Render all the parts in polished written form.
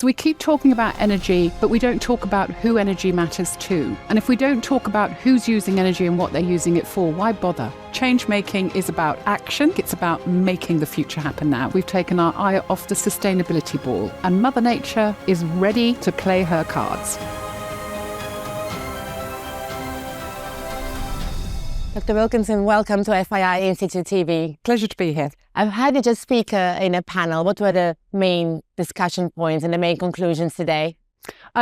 So we keep talking about energy, but we don't talk about who energy matters to. And if we don't talk about who's using energy and what they're using it for, why bother? Change making is about action. It's about making the future happen now. We've taken our eye off the sustainability ball, and Mother Nature is ready to play her cards. Dr. Wilkinson, welcome to FII Institute TV. Pleasure to be here. I've had you just speak in a panel. What were the main discussion points and the main conclusions today?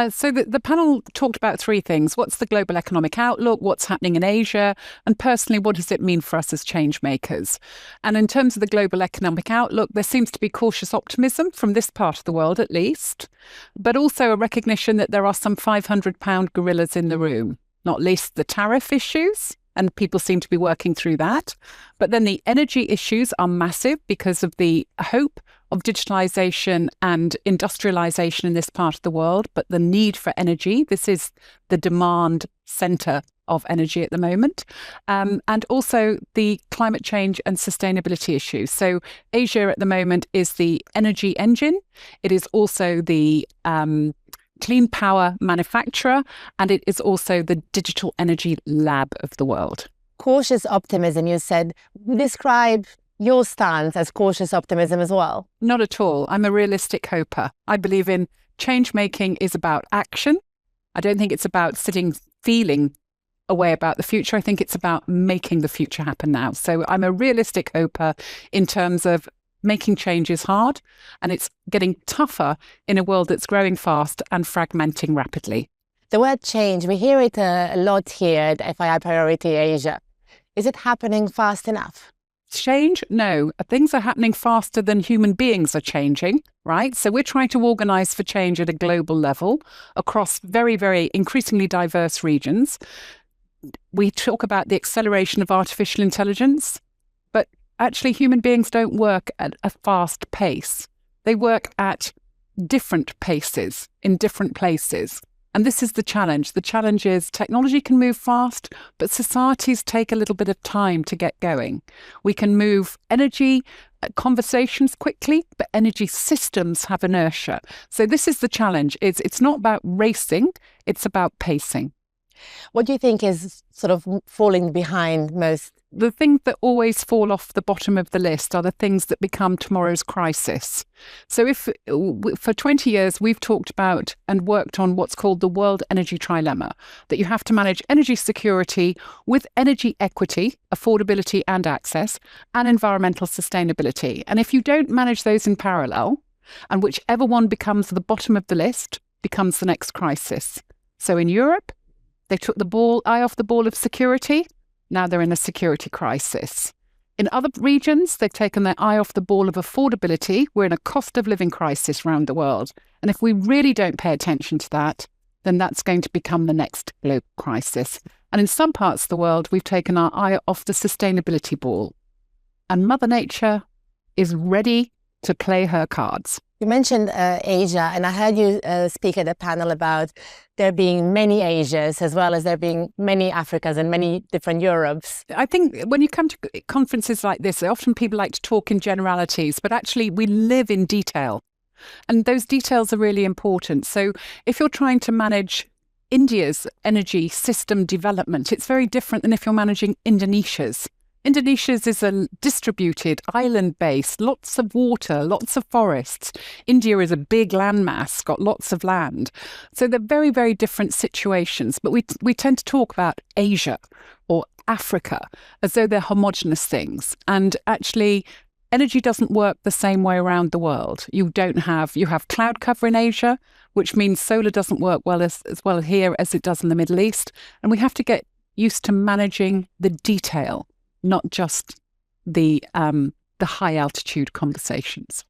So the panel talked about three things. What's the global economic outlook? What's happening in Asia? And personally, what does it mean for us as change makers? And in terms of the global economic outlook, there seems to be cautious optimism from this part of the world, at least, but also a recognition that there are some 500-pound gorillas in the room, not least the tariff issues. And people seem to be working through that. But then the energy issues are massive because of the hope of digitalization and industrialization in this part of the world, but the need for energy. This is the demand center of energy at the moment. And also the climate change and sustainability issues. So Asia at the moment is the energy engine. It is also the clean power manufacturer, and it is also the digital energy lab of the world. Cautious optimism, you said. Describe your stance as cautious optimism as well. Not at all. I'm a realistic hoper. I believe in change making is about action. I don't think it's about sitting feeling away about the future. I think it's about making the future happen now. So I'm a realistic hoper in terms of making change is hard, and it's getting tougher in a world that's growing fast and fragmenting rapidly. The word change, we hear it a lot here at FII Priority Asia. Is it happening fast enough? Change? No. Things are happening faster than human beings are changing, right? So we're trying to organise for change at a global level across very, very increasingly diverse regions. We talk about the acceleration of artificial intelligence, but actually, human beings don't work at a fast pace. They work at different paces in different places. And this is the challenge. The challenge is technology can move fast, but societies take a little bit of time to get going. We can move energy conversations quickly, but energy systems have inertia. So this is the challenge. It's not about racing, it's about pacing. What do you think is sort of falling behind most? The things that always fall off the bottom of the list are the things that become tomorrow's crisis. So if for 20 years we've talked about and worked on what's called the world energy trilemma, that you have to manage energy security with energy equity, affordability and access, and environmental sustainability. And if you don't manage those in parallel, and whichever one becomes the bottom of the list becomes the next crisis. So in Europe, they took the eye off the ball of security. Now they're in a security crisis. In other regions, they've taken their eye off the ball of affordability. We're in a cost of living crisis around the world. And if we really don't pay attention to that, then that's going to become the next global crisis. And in some parts of the world, we've taken our eye off the sustainability ball. And Mother Nature is ready to play her cards. You mentioned Asia, and I heard you speak at a panel about there being many Asias as well as there being many Africas and many different Europes. I think when you come to conferences like this, often people like to talk in generalities, but actually we live in detail. And those details are really important. So if you're trying to manage India's energy system development, it's very different than if you're managing Indonesia's. Indonesia's is a distributed, island-based, lots of water, lots of forests. India is a big landmass, got lots of land. So they're very, very different situations. But we tend to talk about Asia or Africa as though they're homogenous things. And actually, energy doesn't work the same way around the world. You have cloud cover in Asia, which means solar doesn't work well as well here as it does in the Middle East. And we have to get used to managing the detail, not just the high altitude conversations.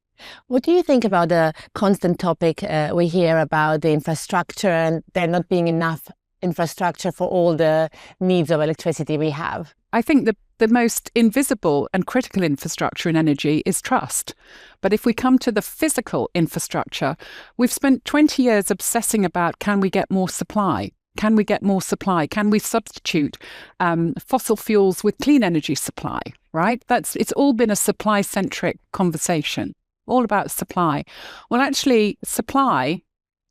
What do you think about the constant topic we hear about the infrastructure and there not being enough infrastructure for all the needs of electricity we have? I think the most invisible and critical infrastructure in energy is trust. But if we come to the physical infrastructure, we've spent 20 years obsessing about, can we get more supply? Can we get more supply? Can we substitute fossil fuels with clean energy supply, right? It's all been a supply-centric conversation. all about supply. Well, actually, supply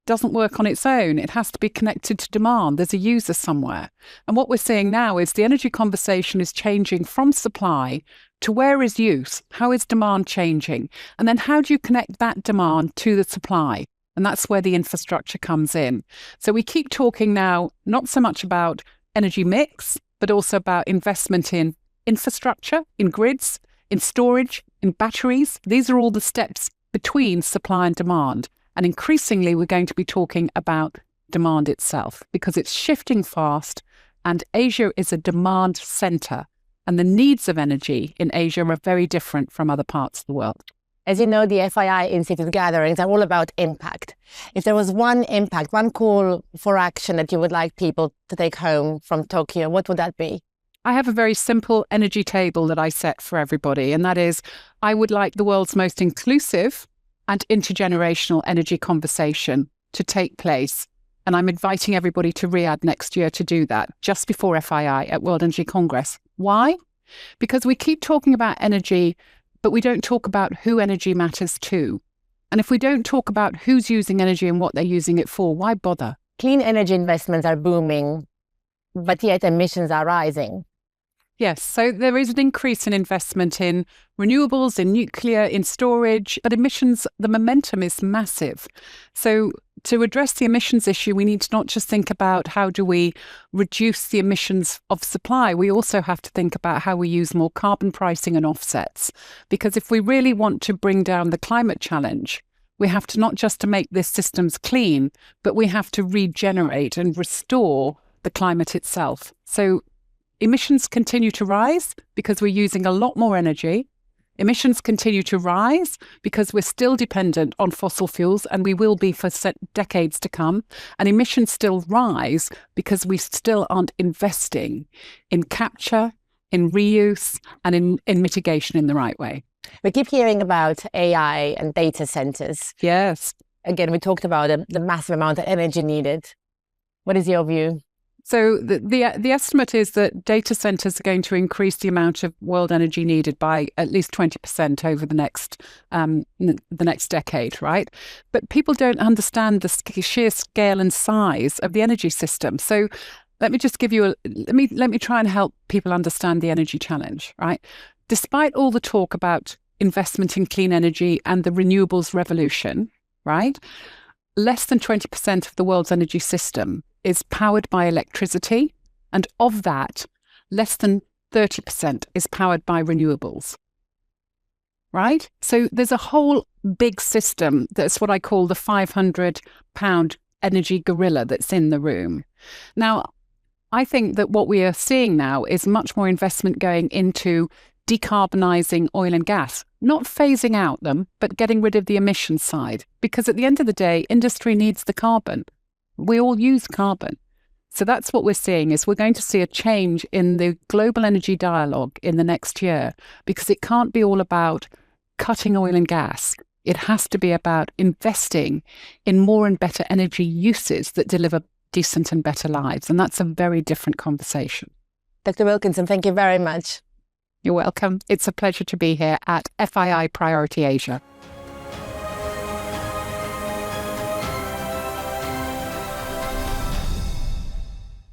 doesn't work on its own. It has to be connected to demand. There's a user somewhere. And what we're seeing now is the energy conversation is changing from supply to where is use? How is demand changing? And then how do you connect that demand to the supply? And that's where the infrastructure comes in. So we keep talking now, not so much about energy mix, but also about investment in infrastructure, in grids, in storage, in batteries. These are all the steps between supply and demand. And increasingly, we're going to be talking about demand itself because it's shifting fast, and Asia is a demand center. And the needs of energy in Asia are very different from other parts of the world. As you know, the FII Institute gatherings are all about impact. If there was one impact, one call for action that you would like people to take home from Tokyo, what would that be? I have a very simple energy table that I set for everybody, and that is I would like the world's most inclusive and intergenerational energy conversation to take place. And I'm inviting everybody to Riyadh next year to do that, just before FII at World Energy Congress. Why? Because we keep talking about energy, but we don't talk about who energy matters to. And if we don't talk about who's using energy and what they're using it for, why bother? Clean energy investments are booming, but yet emissions are rising. Yes, so there is an increase in investment in renewables, in nuclear, in storage, but emissions, the momentum is massive. So to address the emissions issue, we need to not just think about how do we reduce the emissions of supply, we also have to think about how we use more carbon pricing and offsets. Because if we really want to bring down the climate challenge, we have to not just to make these systems clean, but we have to regenerate and restore the climate itself. So emissions continue to rise because we're using a lot more energy. Emissions continue to rise because we're still dependent on fossil fuels, and we will be for decades to come. And emissions still rise because we still aren't investing in capture, in reuse, and in mitigation in the right way. We keep hearing about AI and data centers. Yes. Again, we talked about the massive amount of energy needed. What is your view? So the estimate is that data centers are going to increase the amount of world energy needed by at least 20% over the next decade, right? But people don't understand the sheer scale and size of the energy system. So let me just give you let me try and help people understand the energy challenge, right? Despite all the talk about investment in clean energy and the renewables revolution, right? Less than 20% of the world's energy system is powered by electricity, and of that, less than 30% is powered by renewables, right? So there's a whole big system that's what I call the 500-pound energy gorilla that's in the room. Now, I think that what we are seeing now is much more investment going into decarbonizing oil and gas, not phasing out them, but getting rid of the emission side. Because at the end of the day, industry needs the carbon. We all use carbon. So that's what we're seeing is we're going to see a change in the global energy dialogue in the next year, because it can't be all about cutting oil and gas. It has to be about investing in more and better energy uses that deliver decent and better lives. And that's a very different conversation. Dr. Wilkinson, thank you very much. You're welcome. It's a pleasure to be here at FII Priority Asia.